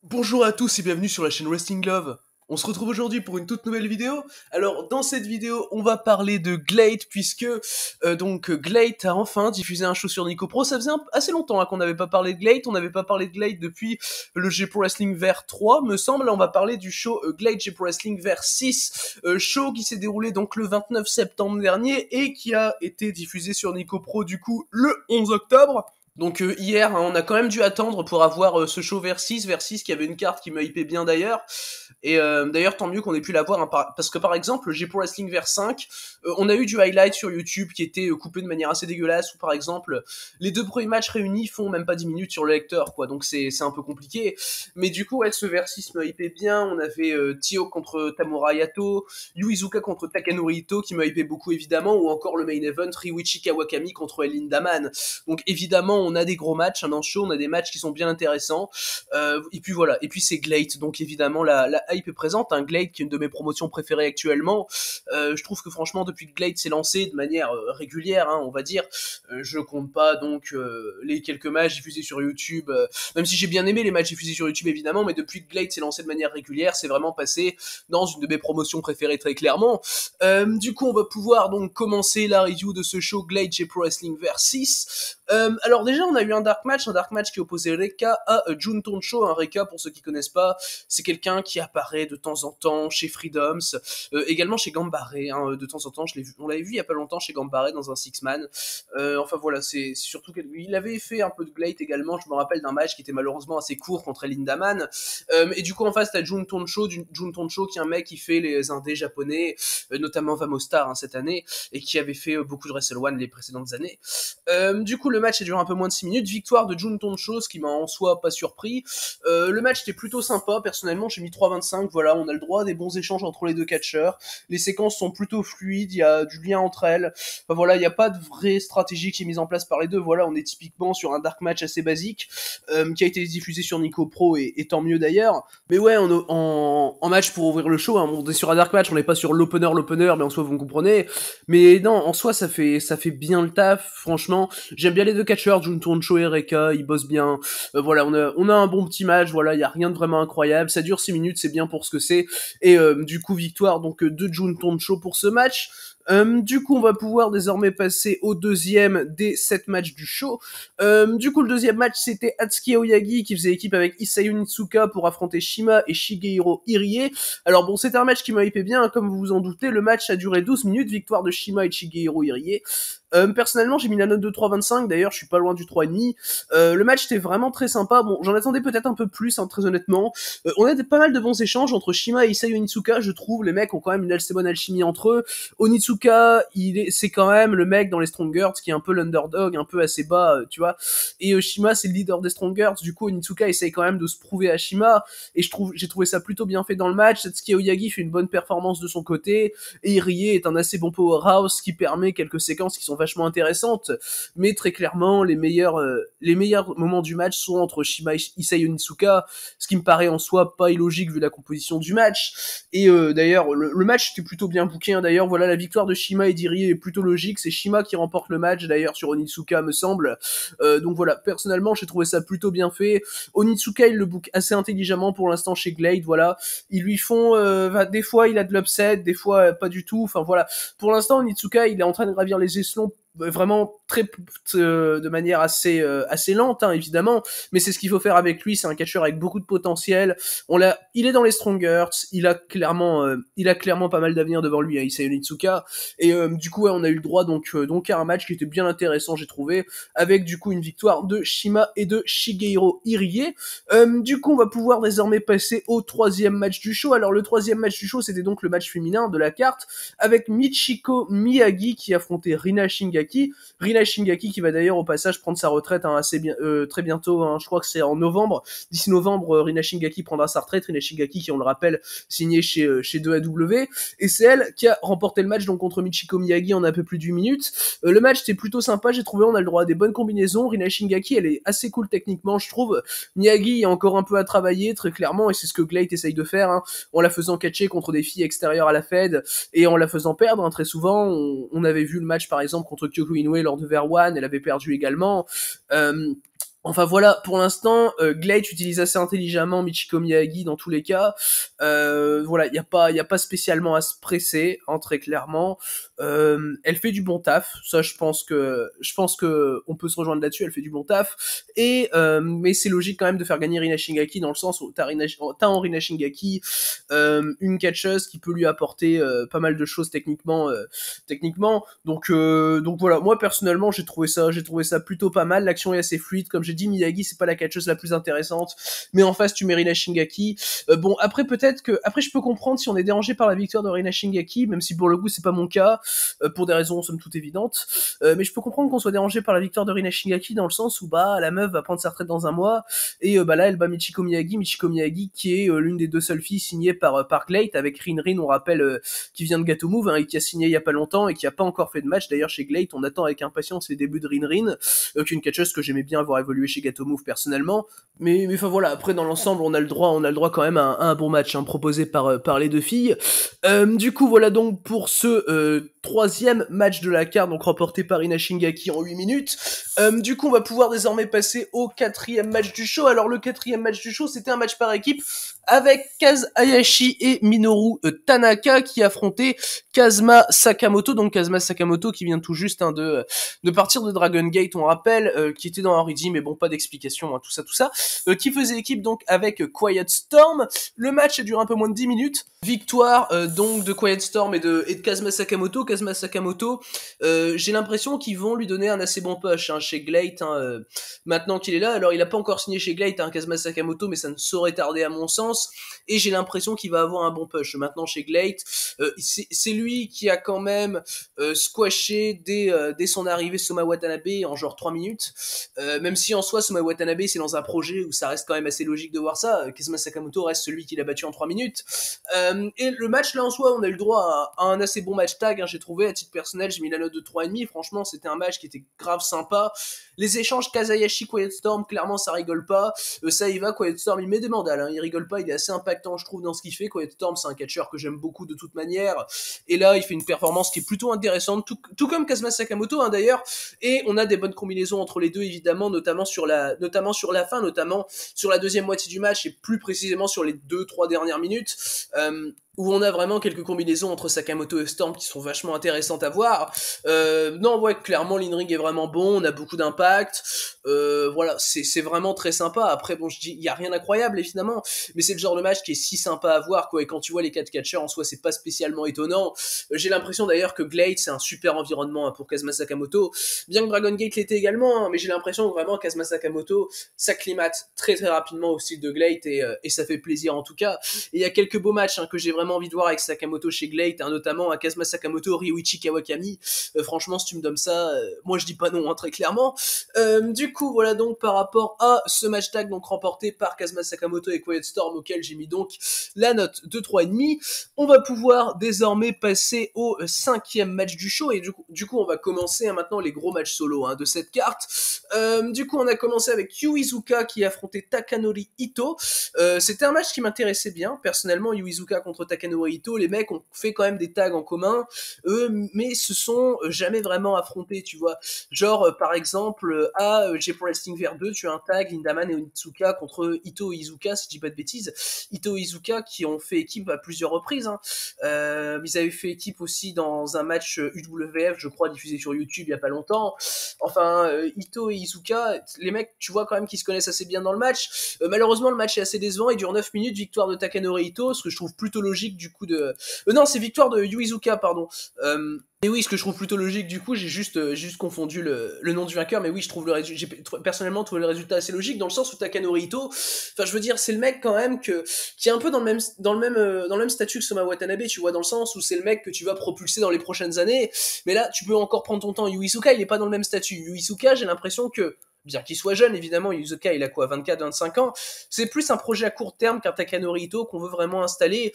Bonjour à tous et bienvenue sur la chaîne Wrestling Love. On se retrouve aujourd'hui pour une toute nouvelle vidéo. Alors dans cette vidéo, on va parler de Glade puisque Glade a enfin diffusé un show sur Nico Pro. Ça faisait assez longtemps qu'on n'avait pas parlé de Glade. On n'avait pas parlé de Glade depuis le G-Pro Wrestling vers 3, me semble. Là, on va parler du show Glade G-Pro Wrestling vers 6, show qui s'est déroulé donc le 29 septembre dernier et qui a été diffusé sur Nico Pro du coup le 11 octobre. Donc hier, on a quand même dû attendre pour avoir ce show vers 6 qui avait une carte qui me hypait bien d'ailleurs. Et d'ailleurs, tant mieux qu'on ait pu l'avoir, hein, parce que par exemple, j'ai pour Wrestling vers 5, on a eu du highlight sur YouTube qui était coupé de manière assez dégueulasse, où par exemple, les deux premiers matchs réunis font même pas 10 minutes sur le lecteur, quoi, donc c'est un peu compliqué. Mais du coup, ouais, ce vers 6 me hypait bien, on avait Tio contre Tamura Yato, Yuizuka contre Takanori Ito qui me hypait beaucoup évidemment, ou encore le main event, Ryuichi Kawakami contre El Lindaman. Donc évidemment, on a des gros matchs, dans ce show, on a des matchs qui sont bien intéressants, et puis voilà, et puis c'est Glade, donc évidemment la hype est présente, hein. Glade qui est une de mes promotions préférées actuellement, je trouve que franchement depuis que Glade s'est lancé de manière régulière, hein, on va dire, je compte pas donc les quelques matchs diffusés sur YouTube, même si j'ai bien aimé les matchs diffusés sur YouTube évidemment, mais depuis que Glade s'est lancé de manière régulière, c'est vraiment passé dans une de mes promotions préférées très clairement. Du coup on va pouvoir donc commencer la review de ce show Glade G-Pro Wrestling vers 6. Alors déjà on a eu un dark match qui opposait Reka à Jun Toncho. Un Reka, pour ceux qui connaissent pas, c'est quelqu'un qui apparaît de temps en temps chez Freedoms, également chez Gambare, hein, de temps en temps, on l'avait vu il y a pas longtemps chez Gambare dans un six-man. Enfin voilà, c'est surtout qu'il avait fait un peu de Glade également, je me rappelle d'un match qui était malheureusement assez court contre Lindaman. Et du coup en face t'as Jun Toncho qui est un mec qui fait les indés japonais, notamment Vamostar, hein, cette année, et qui avait fait beaucoup de Wrestle One les précédentes années. Du coup le match a duré un peu moins de 6 minutes, victoire de Jun Toncho, ce qui m'a en soi pas surpris. Le match était plutôt sympa, personnellement j'ai mis 3,25, voilà, on a le droit à des bons échanges entre les deux catcheurs, les séquences sont plutôt fluides, il y a du lien entre elles, enfin voilà, il n'y a pas de vraie stratégie qui est mise en place par les deux, voilà, on est typiquement sur un dark match assez basique, qui a été diffusé sur Nico Pro, et tant mieux d'ailleurs, mais ouais, en match pour ouvrir le show, hein, on est sur un dark match, on n'est pas sur l'opener, mais en soi vous me comprenez, mais non, en soi ça fait bien le taf, franchement, j'aime bien les deux catcheurs, Jun Toncho et Reka, ils bossent bien, voilà, on a un bon petit match, voilà, il y a rien de vraiment incroyable, ça dure 6 minutes, c'est bien pour ce que c'est, et du coup victoire donc de Jun Toncho pour ce match. Du coup, on va pouvoir désormais passer au deuxième des 7 matchs du show. Du coup, le deuxième match, c'était Atsuki Aoyagi qui faisait équipe avec Isayu Nitsuka pour affronter Shima et Shigehiro Irie. Alors bon, c'était un match qui m'a hypé bien, hein, comme vous vous en doutez. Le match a duré 12 minutes, victoire de Shima et de Shigehiro Irie. Personnellement, j'ai mis la note de 3,25, d'ailleurs, je suis pas loin du 3,5. Le match était vraiment très sympa. Bon, j'en attendais peut-être un peu plus, hein, très honnêtement. On a pas mal de bons échanges entre Shima et Isayu Nitsuka, je trouve. Les mecs ont quand même une assez bonne alchimie entre eux. Onitsuka, c'est quand même le mec dans les Strongers qui est un peu l'underdog, un peu assez bas, tu vois. Et Shima, c'est le leader des Strongers. Du coup, Onitsuka essaye quand même de se prouver à Shima. Et j'ai trouvé ça plutôt bien fait dans le match. Satsuki Aoyagi fait une bonne performance de son côté. Et Irie est un assez bon powerhouse qui permet quelques séquences qui sont vachement intéressantes. Mais très clairement, les meilleurs moments du match sont entre Shima et Isayu Onitsuka. Ce qui me paraît en soi pas illogique vu la composition du match. Et d'ailleurs, le match était plutôt bien booké, hein. D'ailleurs, voilà, la victoire de Shima et d'Irie est plutôt logique. C'est Shima qui remporte le match, d'ailleurs, sur Onitsuka, me semble. Donc voilà, personnellement, j'ai trouvé ça plutôt bien fait. Onitsuka, il le book assez intelligemment pour l'instant chez Glade, voilà. Ils lui font... des fois, il a de l'upset, des fois, pas du tout. Enfin, voilà. Pour l'instant, Onitsuka, il est en train de gravir les échelons vraiment de manière assez lente, hein, évidemment, mais c'est ce qu'il faut faire avec lui. C'est un catcheur avec beaucoup de potentiel. Il est dans les Strongers, il a clairement pas mal d'avenir devant lui, hein, Isayu Onitsuka. Et du coup, ouais, on a eu le droit donc à un match qui était bien intéressant, j'ai trouvé, avec du coup une victoire de Shima et de Shigehiro Irie. Du coup, on va pouvoir désormais passer au troisième match du show. Alors le troisième match du show, c'était donc le match féminin de la carte, avec Michiko Miyagi qui affrontait Rina Shingaki. Rina Shingaki qui va d'ailleurs au passage prendre sa retraite, hein, très bientôt, hein, je crois que c'est en novembre. D'ici novembre, Rina Shingaki prendra sa retraite. Rina Shingaki qui, on le rappelle, signé chez 2AW, et c'est elle qui a remporté le match donc contre Michiko Miyagi en un peu plus d'1 minute. Le match était plutôt sympa, j'ai trouvé, on a le droit à des bonnes combinaisons. Rina Shingaki, elle est assez cool techniquement, je trouve. Miyagi a encore un peu à travailler, très clairement, et c'est ce que Glade essaye de faire, hein, en la faisant catcher contre des filles extérieures à la Fed, et en la faisant perdre, hein, très souvent. On avait vu le match par exemple contre Kyoko Inoue lors de Ver One, elle avait perdu également. Enfin voilà, pour l'instant, Glade utilise assez intelligemment Michiko Miyagi dans tous les cas. Voilà, y a pas spécialement à se presser, hein, très clairement. Elle fait du bon taf, ça je pense que on peut se rejoindre là-dessus. Elle fait du bon taf. Et mais c'est logique quand même de faire gagner Rina Shingaki dans le sens où t'as en Rina Shingaki une catcheuse qui peut lui apporter pas mal de choses techniquement. Donc voilà, moi personnellement j'ai trouvé ça plutôt pas mal. L'action est assez fluide, comme j'ai dit, Miyagi c'est pas la catcheuse la plus intéressante, mais en face tu mets Rina Shingaki. Bon après peut-être que après je peux comprendre si on est dérangé par la victoire de Rina Shingaki, même si pour le coup c'est pas mon cas, pour des raisons somme toute évidentes. Mais je peux comprendre qu'on soit dérangé par la victoire de Rina Shingaki dans le sens où bah la meuf va prendre sa retraite dans un mois et bah là elle bat Michiko Miyagi qui est l'une des deux seules filles signées par Glade avec Rin on rappelle qui vient de Gato Move hein, et qui a signé il y a pas longtemps et qui a pas encore fait de match. D'ailleurs chez Glade on attend avec impatience les débuts de Rin qui est une catcheuse que j'aimais bien voir évoluer chez Gato Move personnellement. Mais enfin voilà, après dans l'ensemble on a le droit quand même à un bon match hein, proposé par les deux filles. Du coup voilà donc pour ce troisième match de la carte, donc remporté par Ina Shingaki en 8 minutes. Du coup on va pouvoir désormais passer au quatrième match du show. Alors le quatrième match du show c'était un match par équipe avec Kaz Hayashi et Minoru Tanaka qui affrontaient Kazuma Sakamoto, donc Kazuma Sakamoto qui vient tout juste hein, de partir de Dragon Gate, on rappelle, qui était dans Origin, mais bon, pas d'explication, hein, tout ça, qui faisait équipe donc avec Quiet Storm. Le match a duré un peu moins de 10 minutes. Victoire donc de Quiet Storm et de Kazuma Sakamoto. Kazuma Sakamoto, j'ai l'impression qu'ils vont lui donner un assez bon push hein, chez Glade, hein, maintenant qu'il est là. Alors il a pas encore signé chez Glade, hein, Kazuma Sakamoto, mais ça ne saurait tarder à mon sens. Et j'ai l'impression qu'il va avoir un bon push maintenant chez Glade. C'est lui qui a quand même squashé dès son arrivée Soma Watanabe en genre 3 minutes. Même si en soi Soma Watanabe c'est dans un projet où ça reste quand même assez logique de voir ça. Kazuma Sakamoto reste celui qui l'a battu en 3 minutes. Et le match là en soi on a eu le droit à un assez bon match tag hein, j'ai trouvé à titre personnel, j'ai mis la note de 3,5. Franchement c'était un match qui était grave sympa. Les échanges Kazayashi Quiet Storm, clairement ça rigole pas. Ça y va, Quiet Storm il met des mandales hein, il rigole pas, il est assez impactant je trouve dans ce qu'il fait. Quiet Storm c'est un catcheur que j'aime beaucoup de toute manière et là il fait une performance qui est plutôt intéressante, tout comme Kazuma Sakamoto hein, d'ailleurs. Et on a des bonnes combinaisons entre les deux évidemment, notamment sur la fin, notamment sur la deuxième moitié du match et plus précisément sur les 2-3 dernières minutes, où on a vraiment quelques combinaisons entre Sakamoto et Storm qui sont vachement intéressantes à voir. Non ouais, clairement l'in-ring est vraiment bon, on a beaucoup d'impact, voilà, c'est vraiment très sympa. Après bon, je dis il y a rien d'incroyable évidemment, mais c'est le genre de match qui est si sympa à voir quoi. Et quand tu vois les 4 catcheurs en soi c'est pas spécialement étonnant. J'ai l'impression d'ailleurs que Glade c'est un super environnement hein, pour Kazuma Sakamoto, bien que Dragon Gate l'était également hein, mais j'ai l'impression que vraiment Kazuma Sakamoto s'acclimate très très rapidement au style de Glade et ça fait plaisir en tout cas. Et il y a quelques beaux matchs hein, que j'ai vraiment envie de voir avec Sakamoto chez Glade, hein, notamment à Kazuma Sakamoto, Ryuichi Kawakami. Franchement, si tu me donnes ça, moi je dis pas non, hein, très clairement. Du coup, voilà donc par rapport à ce match tag donc remporté par Kazuma Sakamoto et Quiet Storm, auquel j'ai mis donc la note de 3,5. On va pouvoir désormais passer au cinquième match du show, et du coup on va commencer hein, maintenant les gros matchs solo hein, de cette carte. Du coup, on a commencé avec Yu Iizuka qui affrontait Takanori Ito. C'était un match qui m'intéressait bien, personnellement. Yu Iizuka contre Takanori Ito, les mecs ont fait quand même des tags en commun, mais se sont jamais vraiment affrontés, tu vois. Genre, par exemple, à J-Pro Wrestling VR 2, tu as un tag Lindaman et Onitsuka contre Ito et Iizuka, si je dis pas de bêtises. Ito et Iizuka qui ont fait équipe à plusieurs reprises. Hein. Ils avaient fait équipe aussi dans un match UWF, je crois, diffusé sur YouTube il y a pas longtemps. Enfin, Ito et Iizuka, les mecs, tu vois quand même qu'ils se connaissent assez bien dans le match. Malheureusement, le match est assez décevant, il dure 9 minutes, victoire de Takanori Ito, ce que je trouve plutôt logique du coup de... non, c'est victoire de Yu Iizuka, pardon. Et oui, ce que je trouve plutôt logique, du coup, j'ai juste confondu le nom du vainqueur, mais oui, je trouve j'ai personnellement trouvé le résultat assez logique, dans le sens où Takanori Ito, enfin, je veux dire, c'est le mec quand même qui est un peu dans le même statut que Soma Watanabe, tu vois, dans le sens où c'est le mec que tu vas propulser dans les prochaines années, mais là, tu peux encore prendre ton temps. Yu Iizuka, il est pas dans le même statut. Yu Iizuka, j'ai l'impression que, bien qu'il soit jeune, évidemment, Iizuka, il a quoi, 24-25 ans, c'est plus un projet à court terme qu'un Takanori Ito qu'on veut vraiment installer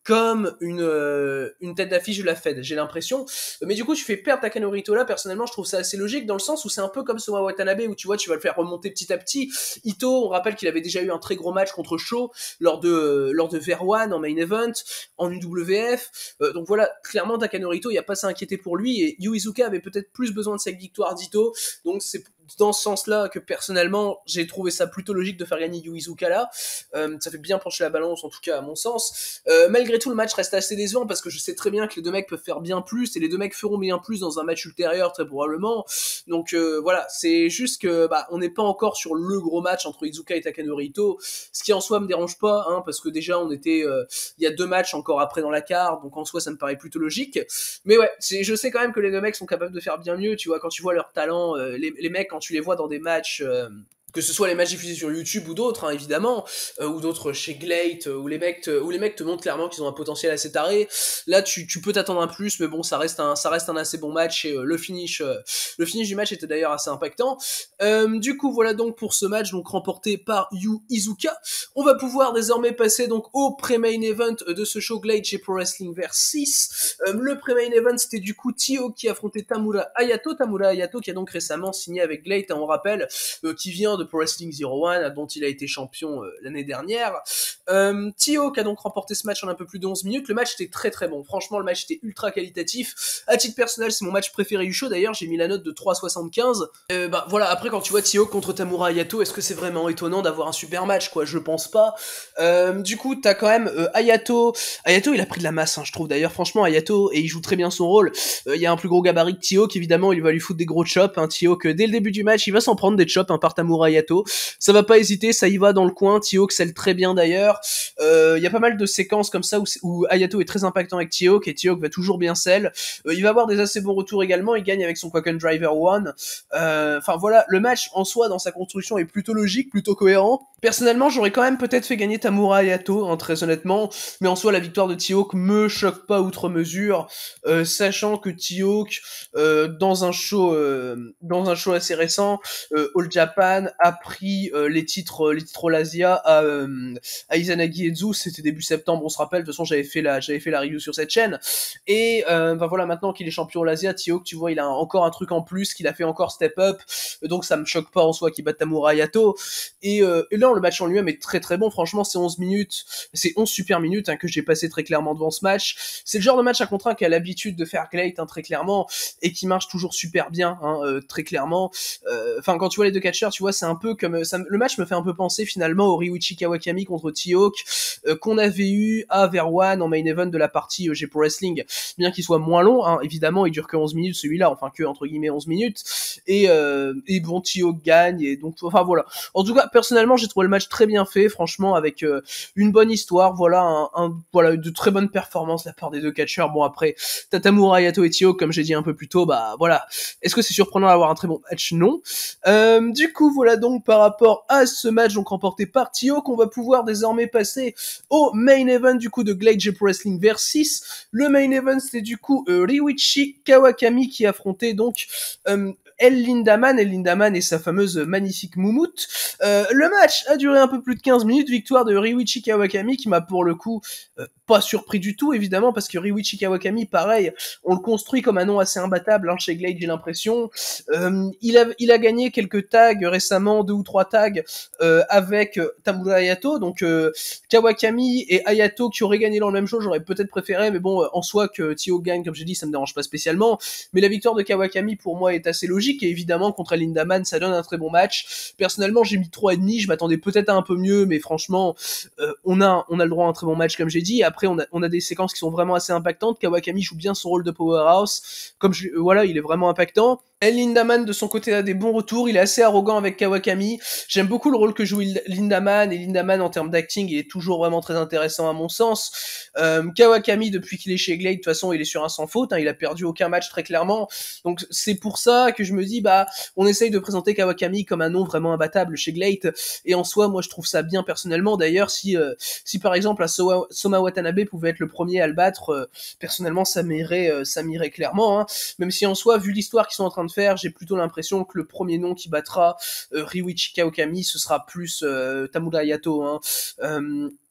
comme une tête d'affiche de la Fed, j'ai l'impression. Mais du coup, tu fais perdre Takanori Ito là, personnellement, je trouve ça assez logique, dans le sens où c'est un peu comme Soma Watanabe, où tu vois, tu vas le faire remonter petit à petit. Ito, on rappelle qu'il avait déjà eu un très gros match contre Sho lors de Ver One en main event, en UWF. Donc voilà, clairement, Takanori Ito, il n'y a pas à s'inquiéter pour lui, et Yu Iizuka avait peut-être plus besoin de cette victoire d'Ito, donc dans ce sens-là que personnellement j'ai trouvé ça plutôt logique de faire gagner Yu Iizuka là. Ça fait bien pencher la balance en tout cas à mon sens. Malgré tout le match reste assez décevant parce que je sais très bien que les deux mecs peuvent faire bien plus et les deux mecs feront bien plus dans un match ultérieur très probablement. Donc voilà, c'est juste que on n'est pas encore sur le gros match entre Iizuka et Takanori Ito, ce qui en soi me dérange pas hein, parce que déjà on était il y a 2 matchs encore après dans la carte, donc en soi ça me paraît plutôt logique. Mais ouais, je sais quand même que les deux mecs sont capables de faire bien mieux, tu vois, quand tu vois leur talent, les mecs quand tu les vois dans des matchs que ce soit les matchs diffusés sur YouTube ou d'autres, hein, évidemment, ou d'autres chez Glate, où les mecs te montrent clairement qu'ils ont un potentiel assez taré. Là, tu peux t'attendre un plus, mais bon, ça reste un assez bon match et le finish du match était d'ailleurs assez impactant. Du coup, voilà donc pour ce match, donc remporté par Yu Iizuka. On va pouvoir désormais passer donc au pré-main event de ce show Glate chez Pro Wrestling vers 6. Le pré-main event, c'était du coup Tio qui affrontait Tamura Hayato. Tamura Hayato qui a donc récemment signé avec Glate, hein, on rappelle, qui vient de Pro Wrestling 01, dont il a été champion l'année dernière. Tio qui a donc remporté ce match en un peu plus de 11 minutes. Le match était très très bon. Franchement, le match était ultra qualitatif. À titre personnel, c'est mon match préféré du show. D'ailleurs, j'ai mis la note de 3,75. Voilà, après quand tu vois Tio contre Tamura Hayato, est-ce que c'est vraiment étonnant d'avoir un super match, quoi? Je pense pas. Du coup, t'as quand même Hayato. Hayato, il a pris de la masse, hein, je trouve. D'ailleurs, franchement, Hayato, et il joue très bien son rôle. Il y a un plus gros gabarit que Tio, qu'évidemment, il va lui foutre des gros chops. Hein, Tio, que dès le début du match, il va s'en prendre des chops, hein, par Tamura Hayato. Ça va pas hésiter, ça y va dans le coin. Tio, que scelle très bien d'ailleurs. Il y a pas mal de séquences comme ça où Hayato est très impactant avec Tio, et Tio va toujours bien scelle. Il va avoir des assez bons retours également. Il gagne avec son Quaken Driver 1. Enfin voilà, le match en soi dans sa construction est plutôt logique, plutôt cohérent. Personnellement, j'aurais quand même peut-être fait gagner Tamura Hayato, hein, très honnêtement, mais en soi la victoire de T-Hawk me choque pas outre mesure, sachant que T-Hawk dans un show assez récent, All Japan a pris les titres All Asia à Izanagi Ezu, c'était début septembre, on se rappelle. De toute façon, j'avais fait la review sur cette chaîne. Et voilà, maintenant qu'il est champion All Asia, T-Hawk, tu vois, il a encore un truc en plus, qu'il a fait encore step up, donc ça me choque pas en soi qu'il batte Tamura Hayato. Et là, le match en lui-même est très très bon. Franchement, c'est 11 minutes, c'est 11 super minutes, hein, que j'ai passé très clairement devant ce match. C'est le genre de match à contre 1 qui a l'habitude de faire Glate, hein, très clairement, et qui marche toujours super bien, hein, très clairement. Enfin, quand tu vois les deux catcheurs, tu vois, c'est un peu comme le match me fait un peu penser finalement au Ryuichi Kawakami contre T-Hawk qu'on avait eu à Ver1 en main event de la partie G-Pro Wrestling, bien qu'il soit moins long, hein, évidemment, il dure que 11 minutes celui-là, enfin que entre guillemets 11 minutes, et bon, T-Hawk gagne, et donc, enfin voilà. En tout cas, personnellement, j'ai trouvé le match très bien fait, franchement, avec une bonne histoire, voilà, voilà, de très bonnes performances de la part des deux catcheurs. Bon, après, Tamura Hayato et T-Hawk, comme j'ai dit un peu plus tôt, bah voilà. Est-ce que c'est surprenant d'avoir un très bon match? Non. Du coup, voilà donc par rapport à ce match donc remporté par T-Hawk, on va pouvoir désormais passer au main event du coup de Glade J-Pro Wrestling vers 6. Le main event, c'était du coup Ryuichi Kawakami qui affrontait donc El Lindaman et sa fameuse magnifique moumoute. Le match a duré un peu plus de 15 minutes, victoire de Ryuichi Kawakami qui m'a pour le coup pas surpris du tout évidemment, parce que Ryuichi Kawakami, pareil, on le construit comme un nom assez imbattable, hein, chez Glade, j'ai l'impression. Il a gagné quelques tags récemment, 2 ou 3 tags avec Tamura Hayato, donc Kawakami et Hayato qui auraient gagné dans le même show, j'aurais peut-être préféré, mais bon, en soi que Tio gagne, comme j'ai dit, ça me dérange pas spécialement, mais la victoire de Kawakami pour moi est assez logique, et évidemment contre Lindaman ça donne un très bon match. Personnellement j'ai mis 3,5, je m'attendais peut-être à un peu mieux, mais franchement on a le droit à un très bon match comme j'ai dit. Après on a des séquences qui sont vraiment assez impactantes. Kawakami joue bien son rôle de powerhouse, comme voilà, il est vraiment impactant. El Lindaman de son côté a des bons retours, il est assez arrogant avec Kawakami. J'aime beaucoup le rôle que joue Lindaman, et Lindaman en termes d'acting il est toujours vraiment très intéressant à mon sens. Kawakami depuis qu'il est chez Glade, de toute façon il est sur un sans faute, hein, il a perdu aucun match très clairement, donc c'est pour ça que je me dis bah on essaye de présenter Kawakami comme un nom vraiment imbattable chez Glade, et en soi moi je trouve ça bien personnellement. D'ailleurs si par exemple Soma Watanabe pouvait être le premier à le battre, personnellement ça m'irait clairement, hein. Même si en soi vu l'histoire qu'ils sont en train de faire, j'ai plutôt l'impression que le premier nom qui battra Ryuichi Kawakami ce sera plus Tamura Hayato, hein.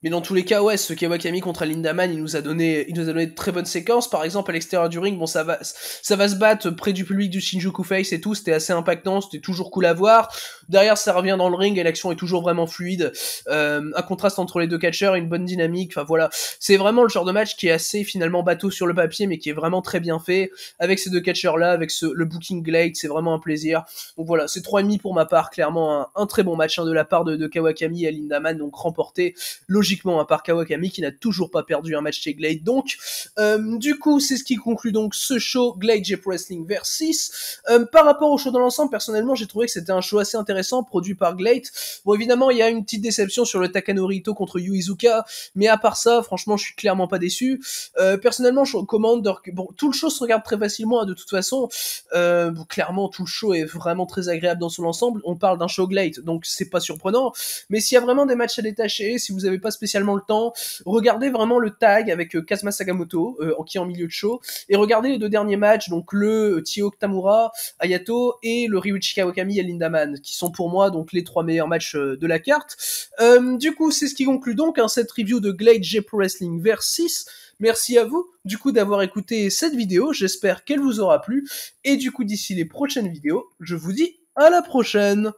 Mais dans tous les cas, ouais, ce Kawakami contre Lindaman, il nous a donné de très bonnes séquences. Par exemple, à l'extérieur du ring, bon, ça va se battre près du public du Shinjuku Face et tout. C'était assez impactant, c'était toujours cool à voir. Derrière, ça revient dans le ring et l'action est toujours vraiment fluide. Un contraste entre les deux catcheurs, une bonne dynamique. Enfin voilà, c'est vraiment le genre de match qui est assez finalement bateau sur le papier, mais qui est vraiment très bien fait avec ces deux catcheurs là, avec le booking Glade, c'est vraiment un plaisir. Donc voilà, c'est 3,5 pour ma part, clairement un très bon match de la part de Kawakami et Lindaman, donc remporté logiquement par Kawakami qui n'a toujours pas perdu un match chez Glade. Donc du coup, c'est ce qui conclut donc ce show Glade J Pro Wrestling Versus. Par rapport au show dans l'ensemble, personnellement, j'ai trouvé que c'était un show assez intéressant, produit par Glade. Bon, évidemment, il y a une petite déception sur le Takanori Ito contre Yu Iizuka, mais à part ça, franchement, je suis clairement pas déçu. Personnellement, je recommande bon, tout le show se regarde très facilement, hein, de toute façon. Bon, clairement, tout le show est vraiment très agréable dans son ensemble. On parle d'un show Glade, donc c'est pas surprenant. Mais s'il y a vraiment des matchs à détacher, si vous avez pas spécialement le temps, regardez vraiment le tag avec Kazuma Sakamoto, qui est en milieu de show, et regardez les deux derniers matchs, donc le Chio Tamura, Hayato, et le Ryuichi Kawakami et Lindaman, qui sont pour moi donc les 3 meilleurs matchs de la carte. Du coup, c'est ce qui conclut donc cette review de Glade J Pro Wrestling Versus. Merci à vous, du coup, d'avoir écouté cette vidéo, j'espère qu'elle vous aura plu, et du coup, d'ici les prochaines vidéos, je vous dis à la prochaine.